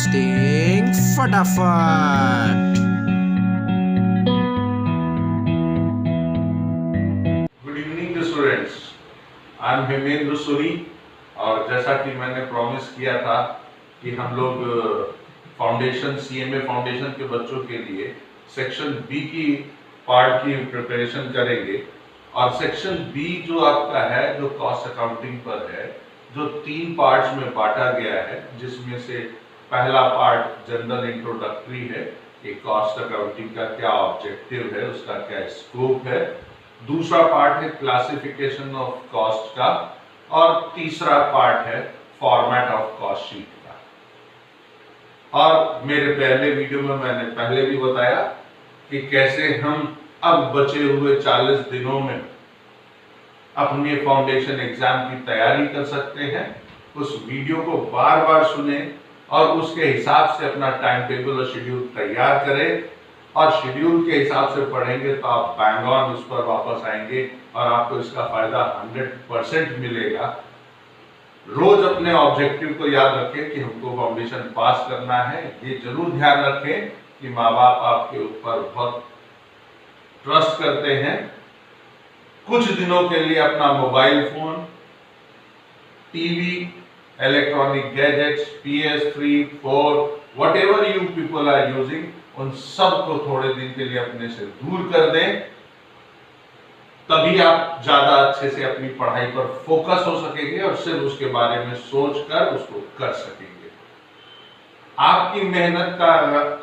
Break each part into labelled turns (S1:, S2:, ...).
S1: Costing फटाफट।
S2: Good evening students, I am Hemendra Suri. और जैसा कि मैंने प्रॉमिस किया था कि हम लोग फाउंडेशन सीएमए फाउंडेशन के बच्चों के लिए सेक्शन बी की पार्ट की प्रिपरेशन करेंगे। और सेक्शन बी जो आपका है, जो कॉस्ट अकाउंटिंग पर है, जो 3 पार्ट्स में बांटा गया है, जिसमें से पहला पार्ट जनरल इंट्रोडक्टरी है कि कॉस्ट अकाउंटिंग का क्या ऑब्जेक्टिव है, उसका क्या स्कोप है। दूसरा पार्ट है क्लासिफिकेशन ऑफ कॉस्ट का, और तीसरा पार्ट है फॉर्मेट ऑफ कॉस्ट शीट का। और मेरे पहले वीडियो में मैंने पहले भी बताया कि कैसे हम अब बचे हुए 40 दिनों में अपने फाउंडेशन एग्जाम की तैयारी कर सकते हैं। उस वीडियो को बार बार सुने और उसके हिसाब से अपना टाइम टेबल और शेड्यूल तैयार करें। और शेड्यूल के हिसाब से पढ़ेंगे तो आप बैंग ऑन उस पर वापस आएंगे और आपको इसका फायदा 100% मिलेगा। रोज अपने ऑब्जेक्टिव को याद रखें कि हमको फाउंडेशन पास करना है। ये जरूर ध्यान रखें कि माँ बाप आपके ऊपर बहुत ट्रस्ट करते हैं। कुछ दिनों के लिए अपना mobile phone, TV, electronic gadgets, PS3, 4, whatever you people are using, उन सब को थोड़े दिन के लिए अपने से दूर कर दें। तभी आप ज्यादा अच्छे से अपनी पढ़ाई पर फोकस हो सकेंगे और सिर्फ उसके बारे में सोचकर उसको कर सकेंगे। आपकी मेहनत का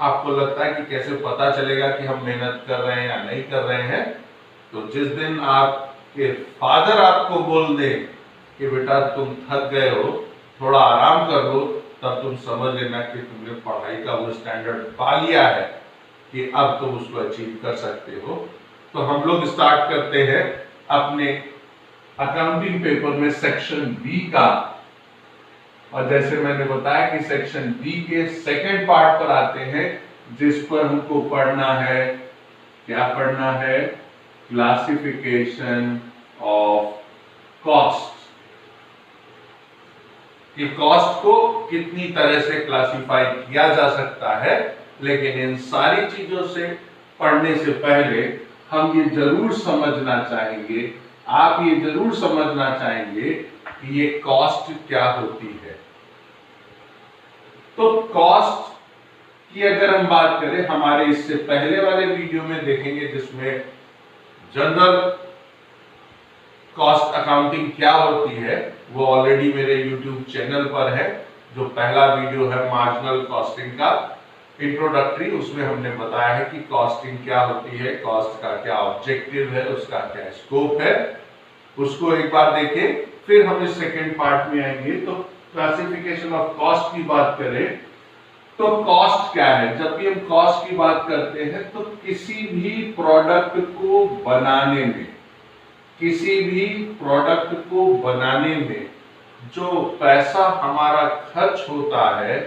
S2: आपको लगता है कि कैसे पता चलेगा कि हम मेहनत कर रहे हैं या नहीं कर रहे हैं, तो जिस दिन आपके फादर आपको बोल दे कि बेटा तुम थक गए हो, थोड़ा आराम कर लो, तब तुम समझ लेना कि तुमने पढ़ाई का वो स्टैंडर्ड पा लिया है कि अब तुम उसको अचीव कर सकते हो। तो हम लोग स्टार्ट करते हैं अपने अकाउंटिंग पेपर में सेक्शन बी का। और जैसे मैंने बताया कि सेक्शन बी के सेकंड पार्ट पर आते हैं, जिस पर हमको पढ़ना है, क्या पढ़ना है? Classification of cost. कि कॉस्ट को कितनी तरह से क्लासिफाई किया जा सकता है। लेकिन इन सारी चीजों से पढ़ने से पहले हम ये जरूर समझना चाहेंगे, आप ये जरूर समझना चाहेंगे कि ये कॉस्ट क्या होती है। तो कॉस्ट की अगर हम बात करें, हमारे इससे पहले वाले वीडियो में देखेंगे जिसमें जनरल कॉस्ट अकाउंटिंग क्या होती है, वो ऑलरेडी मेरे YouTube चैनल पर है। जो पहला वीडियो है मार्जिनल कॉस्टिंग का इंट्रोडक्टरी, उसमें हमने बताया है कि कॉस्टिंग क्या होती है, कॉस्ट का क्या ऑब्जेक्टिव है, उसका क्या स्कोप है। उसको एक बार देखें, फिर हम इस सेकेंड पार्ट में आएंगे। तो क्लासिफिकेशन ऑफ कॉस्ट की बात करें तो कॉस्ट क्या है? जब भी हम कॉस्ट की बात करते हैं तो किसी भी प्रोडक्ट को बनाने में, किसी भी प्रोडक्ट को बनाने में जो पैसा हमारा खर्च होता है,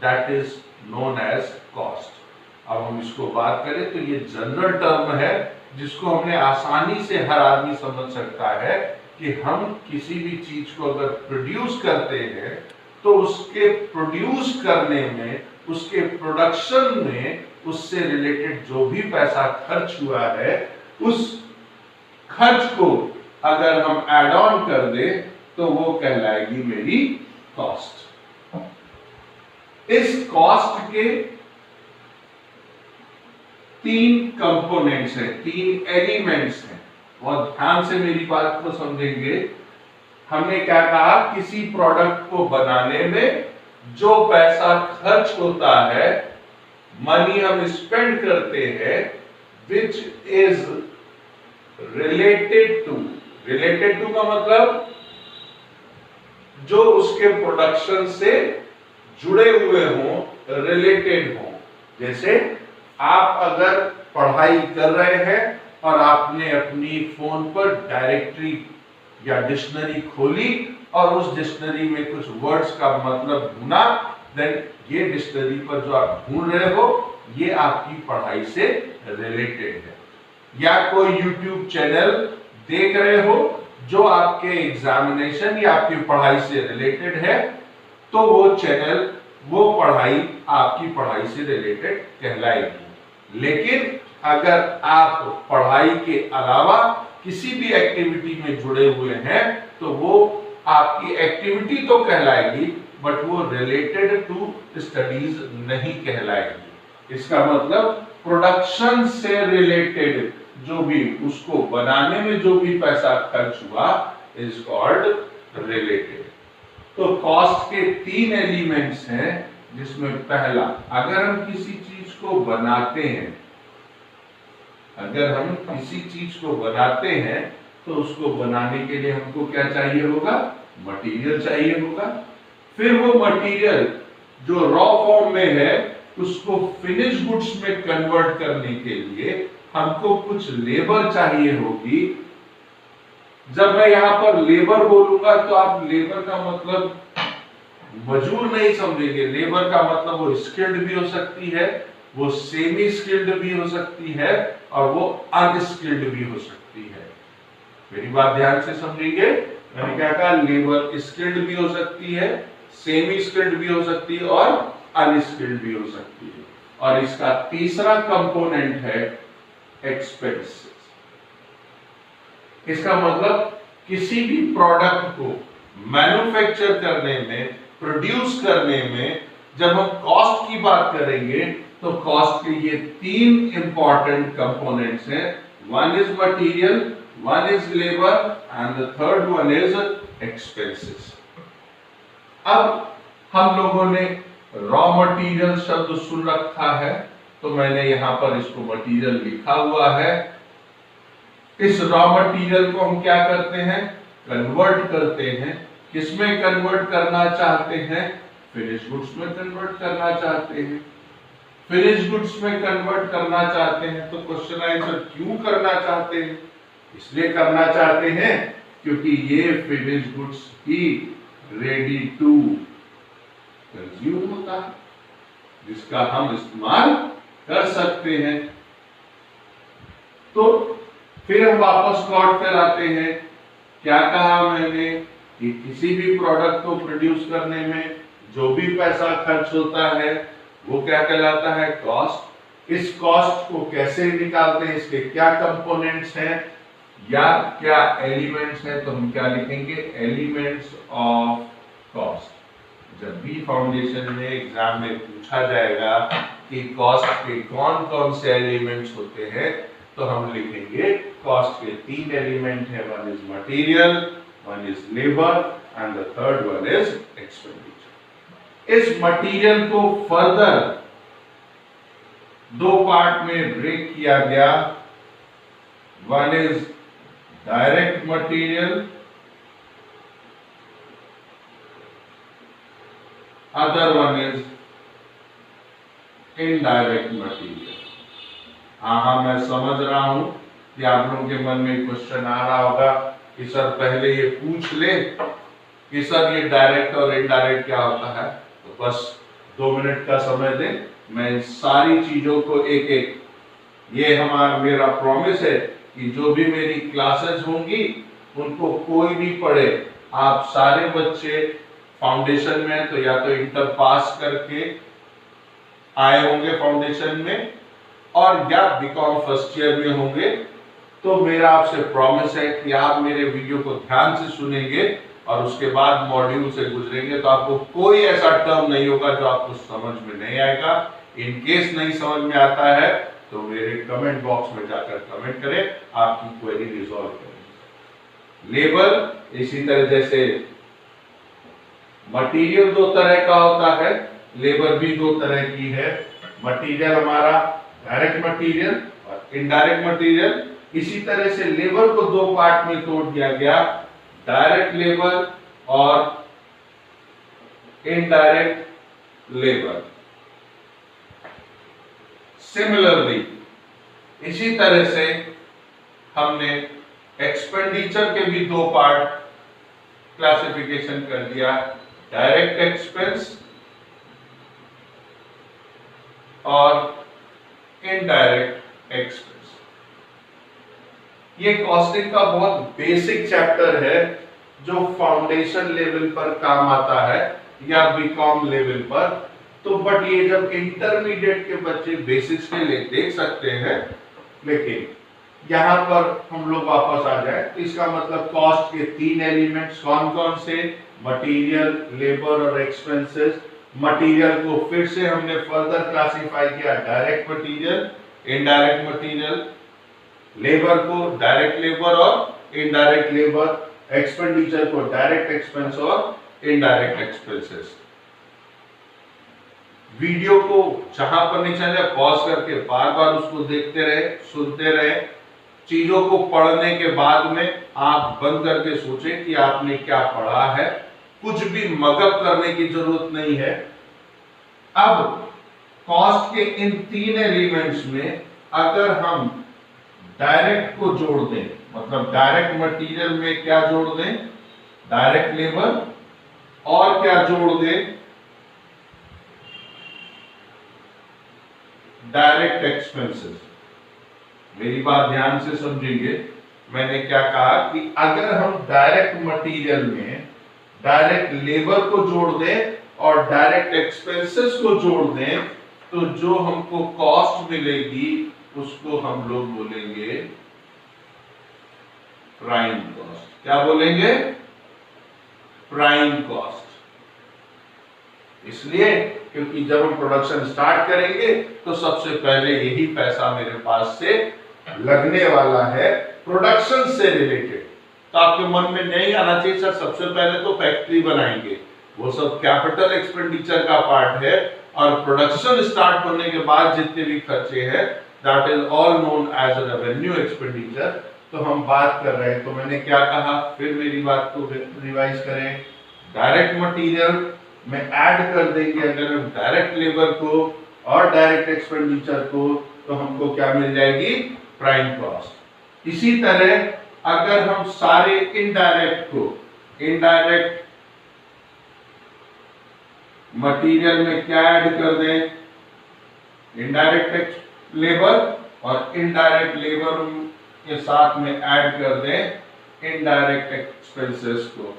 S2: that is known as cost. अब हम इसको बात करें तो ये जनरल टर्म है जिसको हमने आसानी से हर आदमी समझ सकता है कि हम किसी भी चीज को अगर प्रोड्यूस करते हैं तो उसके प्रोड्यूस करने में, उसके प्रोडक्शन में, उससे रिलेटेड जो भी पैसा खर्च हुआ है, उस खर्च को अगर हम ऐड ऑन कर दें तो वो कहलाएगी मेरी कॉस्ट। इस कॉस्ट के 3 कंपोनेंट्स हैं, 3 एलिमेंट्स हैं। बहुत ध्यान से मेरी बात को समझेंगे। हमने क्या कहा? किसी प्रोडक्ट को बनाने में जो पैसा खर्च होता है, मनी हम स्पेंड करते हैं, विच इज रिलेटेड टू का मतलब जो उसके प्रोडक्शन से जुड़े हुए हों, रिलेटेड हों। जैसे आप अगर पढ़ाई कर रहे हैं और आपने अपनी फोन पर डायरेक्टरी या डिक्शनरी खोली और उस डिक्शनरी में कुछ वर्ड्स का मतलब ढूंढा, देन ये डिक्शनरी पर जो आप ढूंढ रहे हो ये आपकी पढ़ाई से रिलेटेड है। या कोई YouTube चैनल देख रहे हो जो आपके एग्जामिनेशन या आपकी पढ़ाई से रिलेटेड है, तो वो चैनल वो पढ़ाई आपकी पढ़ाई से रिलेटेड कहलाएगी। लेकिन अगर आप पढ़ाई के अलावा किसी भी एक्टिविटी में जुड़े हुए हैं तो वो आपकी एक्टिविटी तो कहलाएगी, बट वो रिलेटेड टू स्टडीज नहीं कहलाएगी। इसका मतलब प्रोडक्शन से रिलेटेड जो भी, उसको बनाने में जो भी पैसा खर्च हुआ इज कॉल्ड रिलेटेड। तो कॉस्ट के 3 एलिमेंट्स हैं, जिसमें पहला, अगर हम किसी चीज को बनाते हैं, अगर हम किसी चीज को बनाते हैं तो उसको बनाने के लिए हमको क्या चाहिए होगा? मटेरियल चाहिए होगा। फिर वो मटेरियल जो रॉ फॉर्म में है उसको फिनिश गुड्स में कन्वर्ट करने के लिए हमको कुछ लेबर चाहिए होगी। जब मैं यहां पर लेबर बोलूंगा तो आप लेबर का मतलब मजदूर नहीं समझेंगे। लेबर का मतलब वो स्किल्ड भी हो सकती है, वो सेमी स्किल्ड भी हो सकती है, और वो अनस्किल्ड भी हो सकती है। मेरी बात ध्यान से समझेंगे। मैंने क्या कहा? लेबर स्किल्ड भी हो सकती है, सेमी स्किल्ड भी हो सकती है, और अनस्किल्ड भी हो सकती है। और इसका तीसरा कंपोनेंट है एक्सपेंसेस। इसका मतलब किसी भी प्रोडक्ट को मैन्युफैक्चर करने में, प्रोड्यूस करने में जब हम कॉस्ट की बात करेंगे तो कॉस्ट के ये 3 इंपॉर्टेंट कंपोनेंट्स हैं। One is material, one is labour, and the third one is expenses. अब हम लोगों ने रॉ मटेरियल शब्द सुन रखा है, तो मैंने यहां पर इसको मटेरियल लिखा हुआ है। इस रॉ मटेरियल को हम क्या करते हैं? कन्वर्ट करते हैं। किसमें कन्वर्ट करना चाहते हैं? फिनिश गुड्स में कन्वर्ट करना चाहते हैं। फिनिश गुड्स में कन्वर्ट करना चाहते हैं तो क्वेश्चन आंसर क्यों करना चाहते हैं? इसलिए करना चाहते हैं क्योंकि ये फिनिश गुड्स ही रेडी टू कंज्यूम होता है, जिसका हम इस्तेमाल कर सकते हैं। तो फिर हम वापस प्लॉट पर आते हैं। क्या कहा मैंने कि किसी भी प्रोडक्ट को प्रोड्यूस करने में जो भी पैसा खर्च होता है वो क्या कहलाता है? कॉस्ट। इस कॉस्ट को कैसे निकालते हैं? इसके क्या कंपोनेंट्स हैं या क्या एलिमेंट्स हैं? तो हम क्या लिखेंगे? Elements of cost. जब भी फाउंडेशन में एग्जाम में पूछा जाएगा कि कॉस्ट के कौन कौन से एलिमेंट्स होते हैं, तो हम लिखेंगे कॉस्ट के 3 एलिमेंट है। One is material, one is labour, and the third one is expenditure. इस मटेरियल को फर्दर 2 पार्ट में ब्रेक किया गया। One is direct material, other one is indirect material. हाँ, मैं समझ रहा हूं कि आप लोगों के मन में क्वेश्चन आ रहा होगा कि सर पहले ये पूछ ले कि सर ये डायरेक्ट और इनडायरेक्ट क्या होता है। तो बस 2 मिनट का समय दें, मैं इन सारी चीजों को एक एक, ये मेरा प्रॉमिस है कि जो भी मेरी क्लासेस होंगी उनको कोई भी पढ़े, आप सारे बच्चे फाउंडेशन में तो या तो इंटर पास करके आए होंगे फाउंडेशन में, और या बीकॉम फर्स्ट ईयर में होंगे। तो मेरा आपसे प्रॉमिस है कि आप मेरे वीडियो को ध्यान से सुनेंगे और उसके बाद मॉड्यूल से गुजरेंगे तो आपको कोई ऐसा टर्म नहीं होगा जो आपको समझ में नहीं आएगा। इन केस नहीं समझ में आता है तो मेरे कमेंट बॉक्स में जाकर कमेंट करें, आपकी क्वेरी रिजॉल्व करेंगे। लेबर इसी तरह, जैसे मटेरियल 2 तरह का होता है, लेबर भी 2 तरह की है। मटेरियल हमारा डायरेक्ट मटेरियल और इनडायरेक्ट मटेरियल। इसी तरह से लेबर को 2 पार्ट में तोड़ दिया गया, डायरेक्ट लेबर और इनडायरेक्ट लेबर। सिमिलरली इसी तरह से हमने एक्सपेंडिचर के भी 2 पार्ट क्लासिफिकेशन कर दिया, डायरेक्ट एक्सपेंस और इनडायरेक्ट एक्सपेंस। ये कॉस्टिंग का बहुत बेसिक चैप्टर है जो फाउंडेशन लेवल पर काम आता है। या बीकॉम लेवल पर। तो बट ये जब इंटरमीडिएट के बच्चे बेसिक्स के लिए देख सकते हैं, लेकिन यहां पर हम लोग वापस आ जाए तो इसका मतलब कॉस्ट के 3 एलिमेंट्स कौन कौन से, मटेरियल, लेबर और एक्सपेंसेस। मटेरियल को फिर से हमने फर्दर क्लासिफाई किया, direct material, indirect material. Labour को डायरेक्ट लेबर और इनडायरेक्ट लेबर, एक्सपेंडिचर को डायरेक्ट एक्सपेंस और इनडायरेक्ट एक्सपेंसेस। वीडियो को जहां पर नहीं चाहिए पॉज करके बार बार उसको देखते रहे, सुनते रहे। चीजों को पढ़ने के बाद में आप बंद करके सोचें कि आपने क्या पढ़ा है। कुछ भी मगअप करने की जरूरत नहीं है। अब कॉस्ट के इन 3 एलिमेंट्स में अगर हम डायरेक्ट को जोड़ दें, मतलब डायरेक्ट मटेरियल में क्या जोड़ दें, डायरेक्ट लेबर, और क्या जोड़ दें, डायरेक्ट एक्सपेंसेस। मेरी बात ध्यान से समझेंगे। मैंने क्या कहा कि अगर हम डायरेक्ट मटेरियल में डायरेक्ट लेबर को जोड़ दें और डायरेक्ट एक्सपेंसेस को जोड़ दें, तो जो हमको कॉस्ट मिलेगी उसको हम लोग बोलेंगे प्राइम कॉस्ट। क्या बोलेंगे? Prime cost. इसलिए क्योंकि जब हम प्रोडक्शन स्टार्ट करेंगे तो सबसे पहले यही पैसा मेरे पास से लगने वाला है प्रोडक्शन से रिलेटेड। तो आपके मन में नहीं आना चाहिए सर सबसे पहले तो फैक्ट्री बनाएंगे, वो सब कैपिटल एक्सपेंडिचर का पार्ट है, और प्रोडक्शन स्टार्ट होने के बाद जितने भी खर्चे हैं that is all known as a revenue expenditure. तो हम बात कर रहे हैं, तो मैंने क्या कहा, फिर मेरी बात को रिवाइज करें। डायरेक्ट मटेरियल में ऐड कर देंगे अगर हम डायरेक्ट लेबर को और डायरेक्ट एक्सपेंडिचर को, तो हमको क्या मिल जाएगी? Prime cost. इसी तरह अगर हम सारे इनडायरेक्ट को इनडायरेक्ट मटेरियल में क्या ऐड कर दें, इनडायरेक्ट लेबर, और इनडायरेक्ट लेबर के साथ में ऐड कर दें इनडायरेक्ट एक्सपेंसेस को,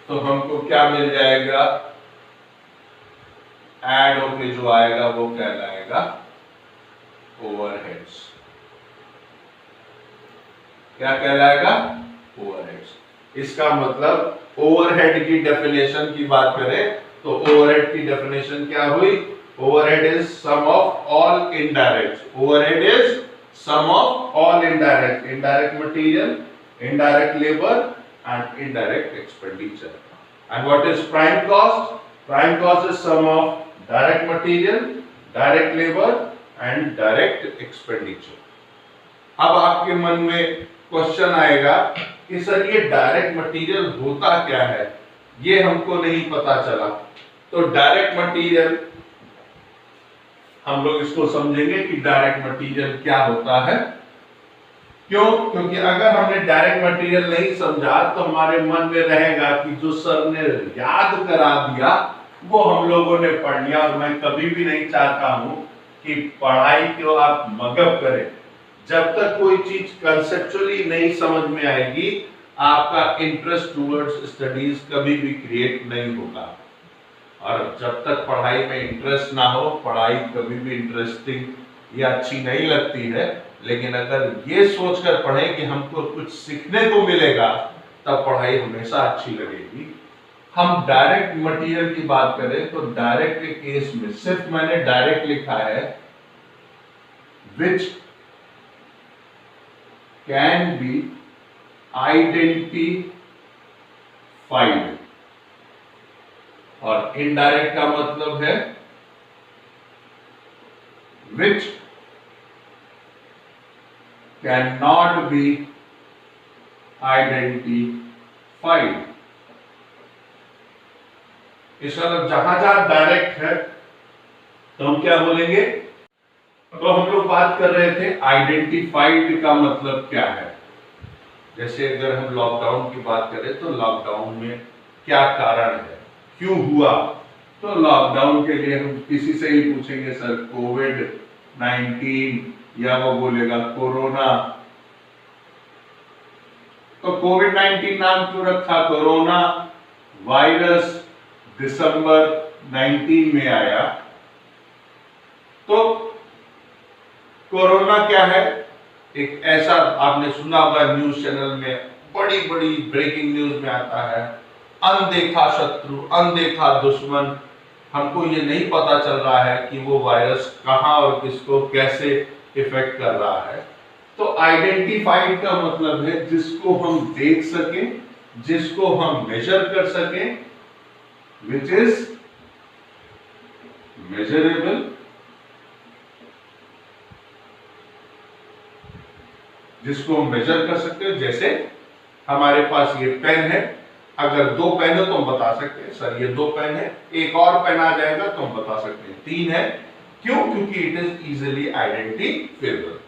S2: तो हमको क्या मिल जाएगा? ऐड होके जो आएगा वो कहलाएगा ओवरहेड्स। क्या कहलाएगा? ओवरहेड्स। इसका मतलब ओवरहेड की डेफिनेशन की बात करें तो ओवरहेड की डेफिनेशन क्या हुई? Overhead is sum of all indirect. Overhead is sum of all indirect, indirect material, indirect labor and indirect expenditure. And what is prime cost? Prime cost is sum of direct material, direct labor and direct expenditure. अब आपके मन में question आएगा कि sir ये direct material होता क्या है, ये हमको नहीं पता चला। तो डायरेक्ट मटेरियल हम लोग इसको समझेंगे कि डायरेक्ट मटेरियल क्या होता है। क्यों? क्योंकि अगर हमने डायरेक्ट मटेरियल नहीं समझा तो हमारे मन में रहेगा कि जो सर ने याद करा दिया वो हम लोगों ने पढ़ लिया। और मैं कभी भी नहीं चाहता हूं कि पढ़ाई को आप मगअप करें। जब तक कोई चीज कंसेप्चुअली नहीं समझ में आएगी, आपका इंटरेस्ट टुवर्ड्स स्टडीज कभी भी क्रिएट नहीं होगा। और जब तक पढ़ाई में इंटरेस्ट ना हो, पढ़ाई कभी भी इंटरेस्टिंग या अच्छी नहीं लगती है। लेकिन अगर ये सोचकर पढ़ें कि हमको कुछ सीखने को मिलेगा, तब पढ़ाई हमेशा अच्छी लगेगी। हम डायरेक्ट मटेरियल की बात करें तो डायरेक्ट के केस में सिर्फ मैंने डायरेक्ट लिखा है which can be identified, और इनडायरेक्ट का मतलब है which cannot be identified। इसका मतलब जहां जहां डायरेक्ट है तो हम क्या बोलेंगे? तो हम लोग बात कर रहे थे आइडेंटिफाइड का मतलब क्या है। जैसे अगर हम लॉकडाउन की बात करें तो लॉकडाउन में क्या कारण है, क्यों हुआ? तो लॉकडाउन के लिए हम किसी से ही पूछेंगे सर कोविड-19, या वो बोलेगा कोरोना। तो कोविड-19 नाम क्यों रखा, कोरोना वायरस दिसंबर 19 में आया। तो कोरोना क्या है? एक ऐसा, आपने सुना होगा न्यूज चैनल में बड़ी बड़ी ब्रेकिंग न्यूज में आता है, अनदेखा शत्रु, अनदेखा दुश्मन। हमको ये नहीं पता चल रहा है कि वो वायरस कहां और किसको कैसे इफेक्ट कर रहा है। तो आइडेंटिफाइड का मतलब है जिसको हम देख सकें, जिसको हम मेजर कर सकें, विच इज मेजरेबल, जिसको हम मेजर कर सकते हैं। जैसे हमारे पास ये पेन है, अगर 2 पेन हो तो हम बता सकते हैं सर ये 2 पेन है, एक और पेन आ जाएगा तो हम बता सकते हैं 3 है। क्यों? क्योंकि इट इज इजीली आइडेंटिफाइबल।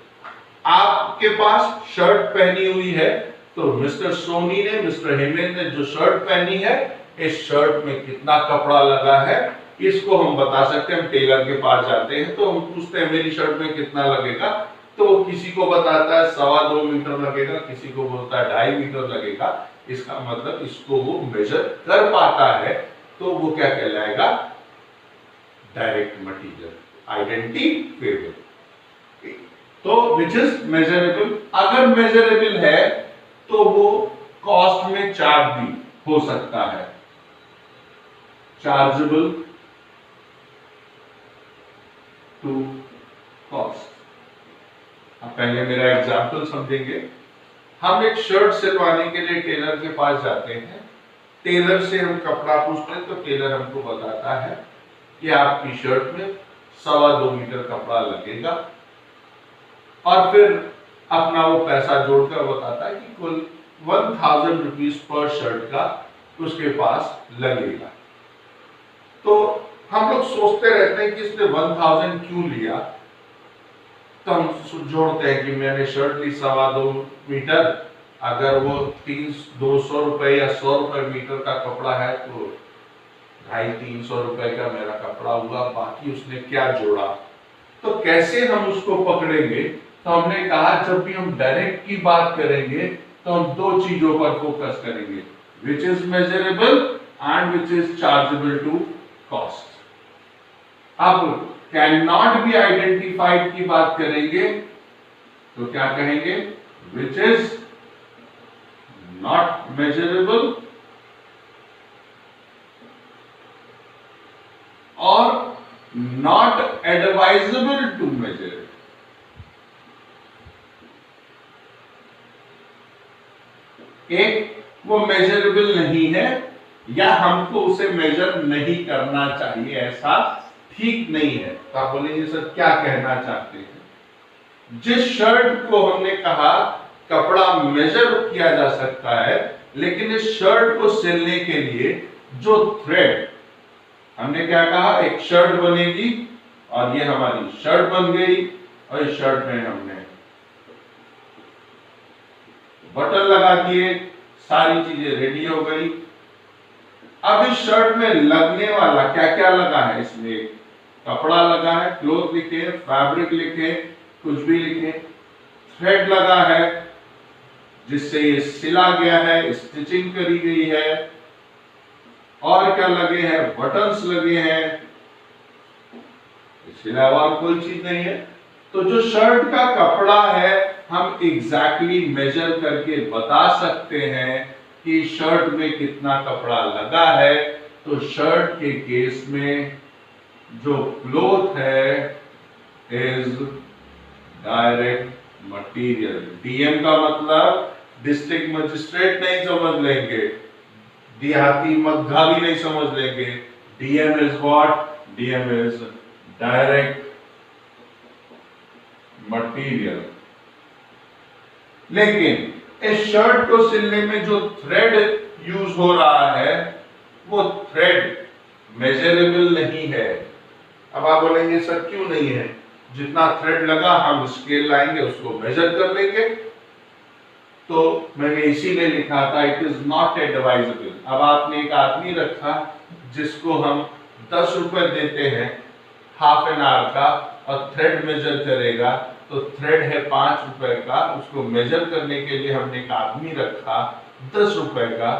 S2: आपके पास शर्ट पहनी हुई है, तो मिस्टर सोनी ने, मिस्टर हेमेंद्र ने जो शर्ट पहनी है, इस शर्ट में कितना कपड़ा लगा है, इसको हम बता सकते हैं। हम टेलर के पास जाते हैं तो हम पूछते हैं मेरी शर्ट में कितना लगेगा, तो वो किसी को बताता है 2.25 मीटर लगेगा, किसी को बोलता है 2.5 मीटर लगेगा। इसका मतलब इसको वो मेजर कर पाता है, तो वो क्या कहलाएगा? Direct material, identifiable. तो विच इज मेजरेबल। अगर मेजरेबल है तो वो कॉस्ट में चार्ज भी हो सकता है, चार्जेबल टू कॉस्ट। अब पहले मेरा एग्जाम्पल समझेंगे। हम एक शर्ट सिलवाने के लिए टेलर के पास जाते हैं, टेलर से हम कपड़ा पूछते हैं, तो टेलर हमको बताता है कि आपकी शर्ट में 2.25 मीटर कपड़ा लगेगा, और फिर अपना वो पैसा जोड़कर बताता है कि कुल 1000 रुपीज पर शर्ट का उसके पास लगेगा। तो हम लोग सोचते रहते हैं कि इसने 1000 क्यों लिया, तो हम जोड़ते हैं कि मैंने शर्ट ली 2.25 मीटर, अगर वो 200 रुपए या 100 रुपए मीटर का कपड़ा है तो 250-300 रुपए का मेरा कपड़ा हुआ, बाकी उसने क्या जोड़ा। तो कैसे हम उसको पकड़ेंगे? तो हमने कहा जब भी हम डायरेक्ट की बात करेंगे तो हम 2 चीजों पर फोकस करेंगे, which is measurable and which is chargeable to cost. अब कैन नॉट बी आइडेंटिफाइड की बात करेंगे तो क्या कहेंगे? विच इज नॉट मेजरेबल और नॉट एडवाइजेबल टू मेजर। एक, वो मेजरेबल नहीं है या हमको उसे मेजर नहीं करना चाहिए, ऐसा ठीक नहीं है। तो आप बोलेंगे सर क्या कहना चाहते हैं? जिस शर्ट को हमने कहा कपड़ा मेजर किया जा सकता है, लेकिन इस शर्ट को सिलने के लिए जो थ्रेड, हमने क्या कहा, एक शर्ट बनेगी और ये हमारी शर्ट बन गई, और इस शर्ट में हमने बटन लगा दिए, सारी चीजें रेडी हो गई। अब इस शर्ट में लगने वाला क्या क्या लगा है? इसमें कपड़ा लगा है, क्लोथ लिखे, फैब्रिक लिखे, कुछ भी लिखे, थ्रेड लगा है जिससे ये सिला गया है, स्टिचिंग करी गई है, और क्या लगे हैं? बटन्स लगे हैं, इसके अलावा और कोई चीज नहीं है। तो जो शर्ट का कपड़ा है हम एग्जैक्टली मेजर करके बता सकते हैं कि शर्ट में कितना कपड़ा लगा है। तो शर्ट के केस में जो क्लोथ है इज डायरेक्ट मटेरियल। डीएम का मतलब डिस्ट्रिक्ट मजिस्ट्रेट नहीं समझ लेंगे, देहाती मग्गा भी नहीं समझ लेंगे। DM is what? DM is direct material. लेकिन इस शर्ट को सिलने में जो थ्रेड यूज हो रहा है वो थ्रेड मेजरेबल नहीं है। अब आप बोलेंगे सर क्यों नहीं है? जितना थ्रेड लगा हम स्केल लाएंगे उसको मेजर कर लेंगे। तो मैंने इसीलिए लिखा था इट इज नॉट एडवाइजेबल। अब आपने एक आदमी रखा जिसको हम 10 रुपए देते हैं हाफ एन आवर का, और थ्रेड मेजर करेगा, तो थ्रेड है 5 रुपए का, उसको मेजर करने के लिए हमने एक आदमी रखा 10 रुपए का।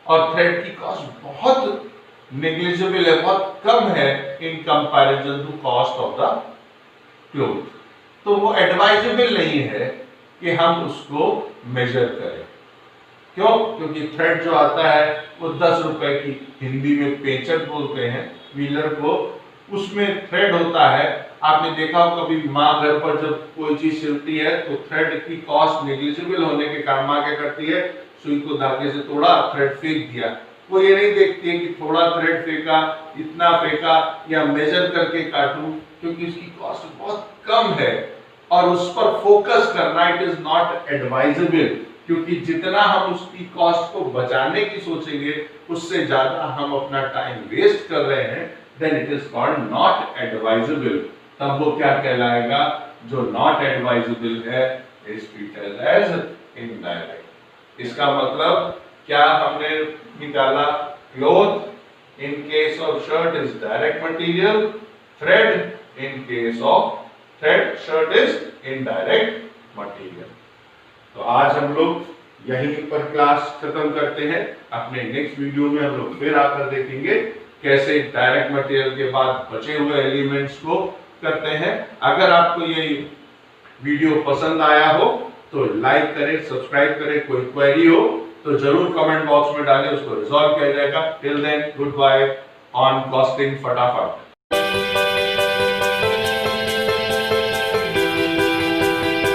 S2: और थ्रेड की कॉस्ट बहुत नेग्लिजिबल है, बहुत कम है in comparison to cost of the cloth. तो वो एडवाइजेबल नहीं है कि हम उसको मेजर करें। क्यों? क्योंकि थ्रेड जो आता है वो 10 रुपए की, हिंदी में पेचक बोलते हैं व्हीलर को, उसमें थ्रेड होता है। आपने देखा हो कभी माँ घर पर जब कोई चीज सिलती है तो थ्रेड की कॉस्ट नेग्लिजिबल होने के कारण माँ क्या करती है, सुई को धागे से तोड़ा, थ्रेड फेंक दिया। वो ये नहीं देखती है कि थोड़ा थ्रेड फेंका, इतना फेंका या मेजर करके काटूं, क्योंकि उसकी कॉस्ट बहुत कम है और उस पर फोकस करना इट इज नॉट एडवाइजेबल, क्योंकि जितना हम उसकी कॉस्ट को बचाने की सोचेंगे उससे ज्यादा हम अपना टाइम वेस्ट कर रहे हैं, then it is called not advisable. तब वो क्या कहलाएगा? जो नॉट एडवाइजेबल है इज ट्रीटेड एज इनडायरेक्ट। इसका मतलब क्या हमने निकाला? Cloth in case of shirt is direct material, thread in case of thread shirt is indirect material. तो आज हम लोग यहीं पर क्लास खत्म करते हैं। अपने नेक्स्ट वीडियो में हम लोग फिर आकर देखेंगे कैसे डायरेक्ट मटेरियल के बाद बचे हुए एलिमेंट्स को करते हैं। अगर आपको ये वीडियो पसंद आया हो तो लाइक करें, सब्सक्राइब करें। कोई क्वेरी हो तो जरूर कमेंट बॉक्स में डालें, उसको रिजॉल्व किया जाएगा। Till then good bye on costing फटाफट।